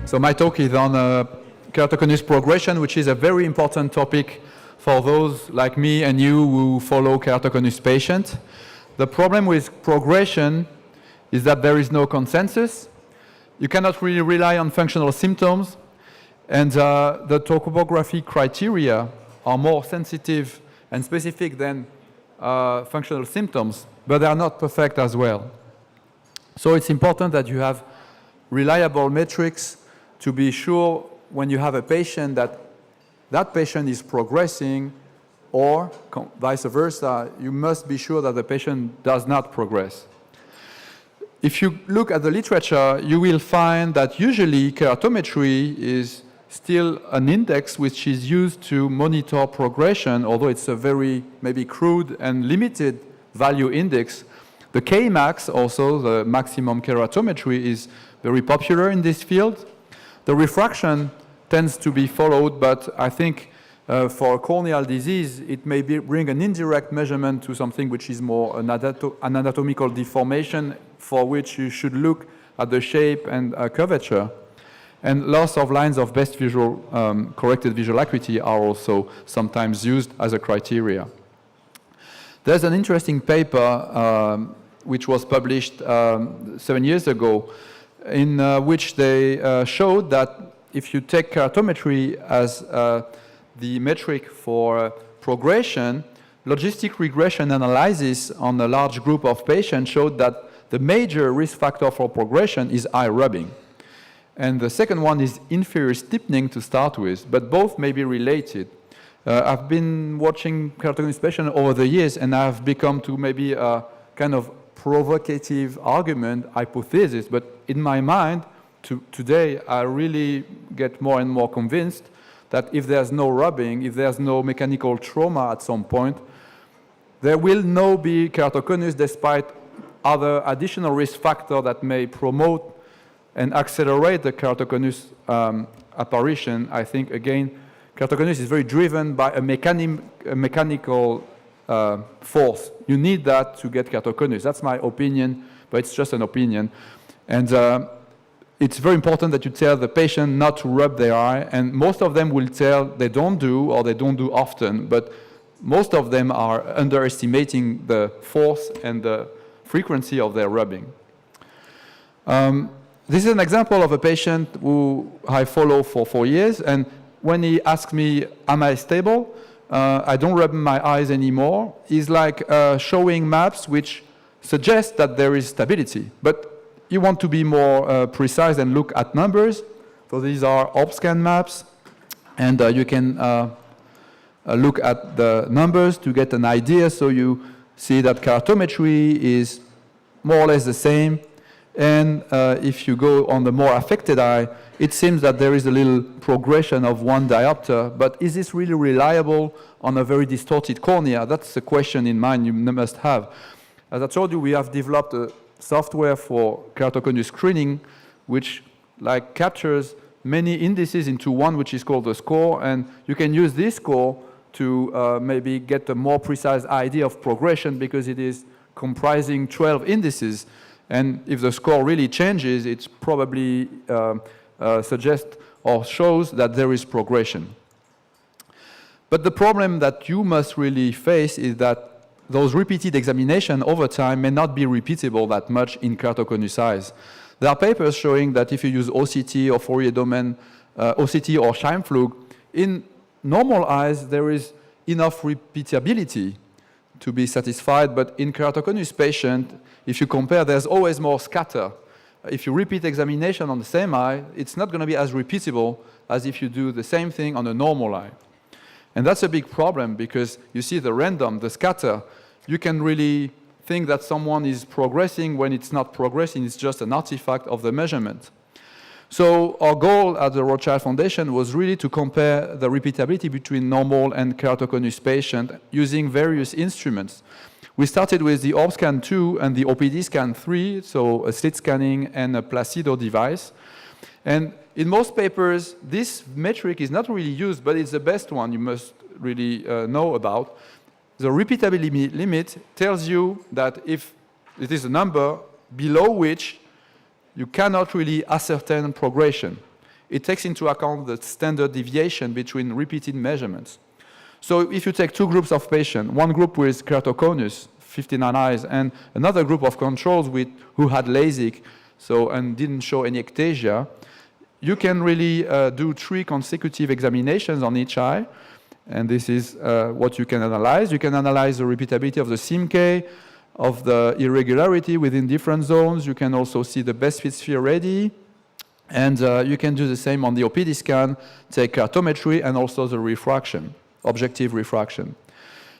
So my talk is on keratoconus progression, which is a very important topic for those like me and you who follow keratoconus patients. The problem with progression is that there is no consensus. You cannot really rely on functional symptoms, and the topography criteria are more sensitive and specific than functional symptoms, but they are not perfect as well. So it's important that you have reliable metrics to be sure when you have a patient that that patient is progressing, or vice versa, you must be sure that the patient does not progress. If you look at the literature, you will find that usually keratometry is still an index which is used to monitor progression, although it's a very maybe crude and limited value index. The Kmax, also the maximum keratometry, is very popular in this field. The refraction tends to be followed, but I think for corneal disease, it may bring an indirect measurement to something which is more an anatomical deformation, for which you should look at the shape and curvature. And loss of lines of best visual, corrected visual acuity are also sometimes used as a criteria. There's an interesting paper which was published 7 years ago, in which they showed that if you take keratometry as the metric for progression, logistic regression analysis on a large group of patients showed that the major risk factor for progression is eye rubbing. And the second one is inferior stiffening to start with, but both may be related. I've been watching keratoconus patients over the years, and I've become to maybe a kind of provocative argument, hypothesis, but in my mind, today, I really get more and more convinced that if there's no rubbing, if there's no mechanical trauma at some point, there will not be keratoconus despite other additional risk factors that may promote and accelerate the keratoconus apparition. I think, again, keratoconus is very driven by a mechanical force. You need that to get keratoconus. That's my opinion, but it's just an opinion. And it's very important that you tell the patient not to rub their eye, and most of them will tell they don't do, or they don't do often, but most of them are underestimating the force and the frequency of their rubbing. This is an example of a patient who I follow for 4 years, and when he asks me, am I stable? I don't rub my eyes anymore. He's like showing maps which suggest that there is stability, but you want to be more precise and look at numbers. So these are OrbScan maps, and you can look at the numbers to get an idea. So you see that keratometry is more or less the same. And if you go on the more affected eye, it seems that there is a little progression of 1 diopter. But is this really reliable on a very distorted cornea? That's the question in mind you must have. As I told you, we have developed a software for keratoconus screening, which captures many indices into one, which is called the score, and you can use this score to maybe get a more precise idea of progression, because it is comprising 12 indices, and if the score really changes, it's probably suggests or shows that there is progression. But the problem that you must really face is that those repeated examinations over time may not be repeatable that much in keratoconus eyes. There are papers showing that if you use OCT or Fourier domain, OCT or Scheimpflug, in normal eyes there is enough repeatability to be satisfied, but in keratoconus patient, if you compare, there's always more scatter. If you repeat examination on the same eye, it's not going to be as repeatable as if you do the same thing on a normal eye. And that's a big problem, because you see the random, the scatter, you can really think that someone is progressing when it's not progressing, it's just an artifact of the measurement. So our goal at the Rothschild Foundation was really to compare the repeatability between normal and keratoconus patient using various instruments. We started with the OrbScan 2 and the OPD Scan 3, so a slit scanning and a Placido device. And in most papers, this metric is not really used, but it's the best one you must really know about. The repeatability limit tells you that if it is a number below which you cannot really ascertain progression. it takes into account the standard deviation between repeated measurements. So if you take two groups of patients, one group with keratoconus, 59 eyes, and another group of controls who had LASIK and didn't show any ectasia, you can really do 3 consecutive examinations on each eye, and this is what you can analyze. You can analyze the repeatability of the SIMK, of the irregularity within different zones. You can also see the best fit sphere ready, and you can do the same on the OPD scan, take keratometry, and also the refraction, objective refraction.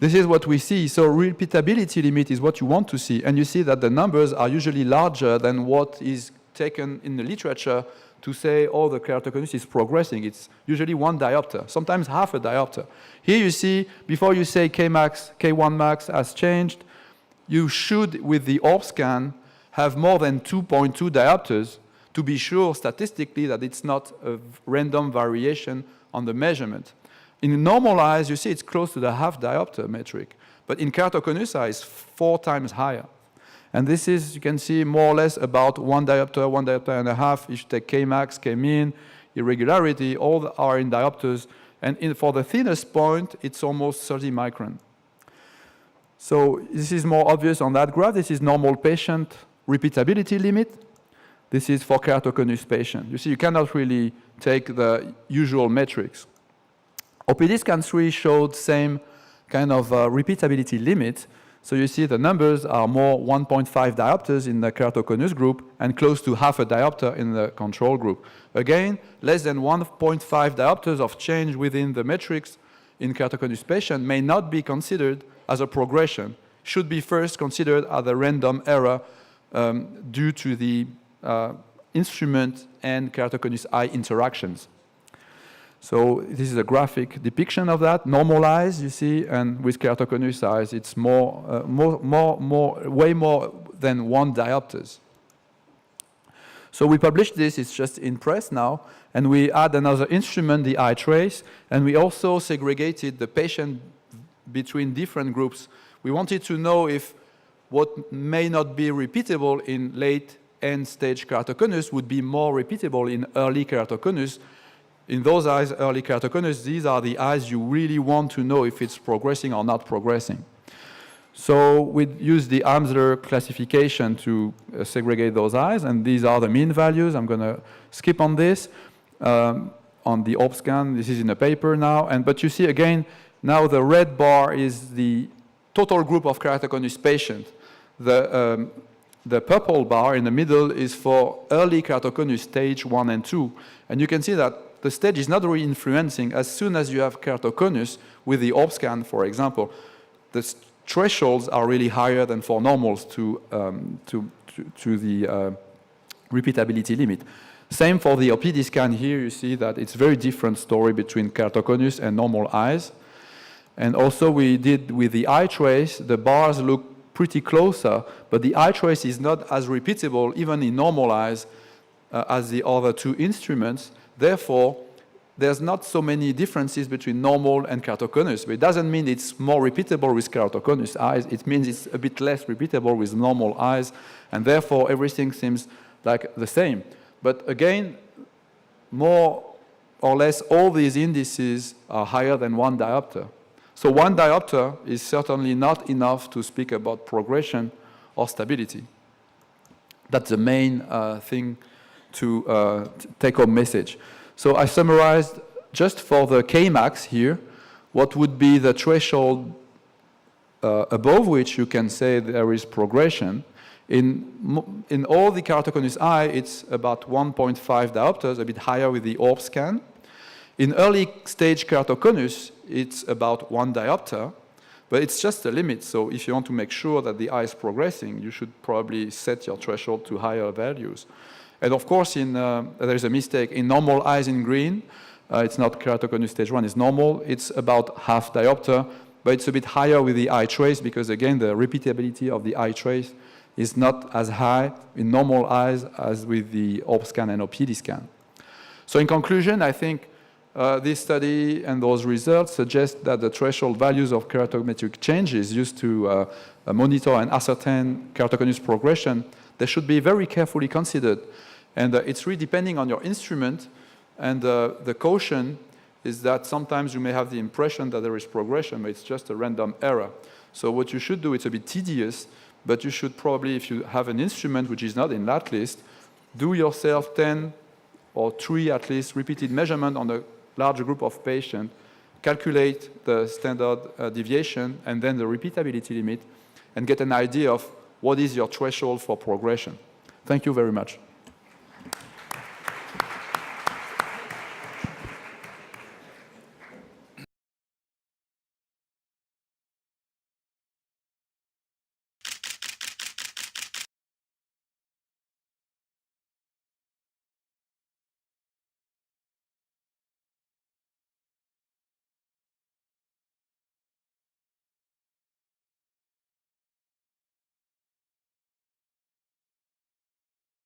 This is what we see. So repeatability limit is what you want to see, and you see that the numbers are usually larger than what is taken in the literature to say, oh, the keratoconus is progressing. It's usually 1 diopter, sometimes half a diopter. Here you see, before you say Kmax, K1 max has changed, you should, with the ORB scan, have more than 2.2 diopters to be sure statistically that it's not a random variation on the measurement. In normal eyes, you see it's close to the half diopter metric, but in keratoconus eyes, 4 times higher. And this is, you can see, more or less about 1 diopter and a half. If you take Kmax, Kmin, irregularity, all are in diopters. And for the thinnest point, it's almost 30 micron. So this is more obvious on that graph. This is normal patient repeatability limit. This is for keratoconus patient. You see, you cannot really take the usual metrics. OPD scan 3 showed same kind of repeatability limit. So you see the numbers are more 1.5 diopters in the keratoconus group and close to half a diopter in the control group. Again, less than 1.5 diopters of change within the metrics in keratoconus patient may not be considered as a progression, should be first considered as a random error due to the instrument and keratoconus eye interactions. So this is a graphic depiction of that. Normal eyes, you see, and with keratoconus eyes, it's way more than 1 diopters. So we published this, it's just in press now, and we add another instrument, the eye trace, and we also segregated the patient between different groups. We wanted to know if what may not be repeatable in late end-stage keratoconus would be more repeatable in early keratoconus. In those eyes, early keratoconus, these are the eyes you really want to know if it's progressing or not progressing. So we use the Amsler classification to segregate those eyes, and these are the mean values. I'm going to skip on this. On the ORB scan, this is in a paper now, but you see again, now the red bar is the total group of keratoconus patients. The purple bar in the middle is for early keratoconus stage 1 and 2, and you can see that the stage is not really influencing. As soon as you have keratoconus with the ORB scan, for example, the thresholds are really higher than for normals to the repeatability limit. Same for the OPD scan. Here you see that it's a very different story between keratoconus and normal eyes. And also we did with the eye trace, the bars look pretty closer, but the eye trace is not as repeatable even in normal eyes as the other 2 instruments. Therefore, there's not so many differences between normal and keratoconus, but it doesn't mean it's more repeatable with keratoconus eyes. It means it's a bit less repeatable with normal eyes, and therefore everything seems like the same. But again, more or less all these indices are higher than 1 diopter. So 1 diopter is certainly not enough to speak about progression or stability. That's the main thing to take-home message. So I summarized just for the Kmax here, what would be the threshold above which you can say there is progression. In all the keratoconus eye, it's about 1.5 diopters, a bit higher with the ORB scan. In early stage keratoconus, it's about 1 diopter, but it's just a limit. So if you want to make sure that the eye is progressing, you should probably set your threshold to higher values. And of course, there's a mistake. In normal eyes in green, it's not keratoconus stage 1, it's normal. It's about half diopter, but it's a bit higher with the eye trace because, again, the repeatability of the eye trace is not as high in normal eyes as with the ORB scan and OPD scan. So in conclusion, I think this study and those results suggest that the threshold values of keratometric changes used to monitor and ascertain keratoconus progression, they should be very carefully considered. And it's really depending on your instrument And the caution is that sometimes you may have the impression that there is progression, but it's just a random error. So what you should do, it's a bit tedious, but you should probably, if you have an instrument which is not in that list, do yourself 10 or 3 at least repeated measurement on a large group of patients, calculate the standard deviation and then the repeatability limit, and get an idea of what is your threshold for progression. Thank you very much.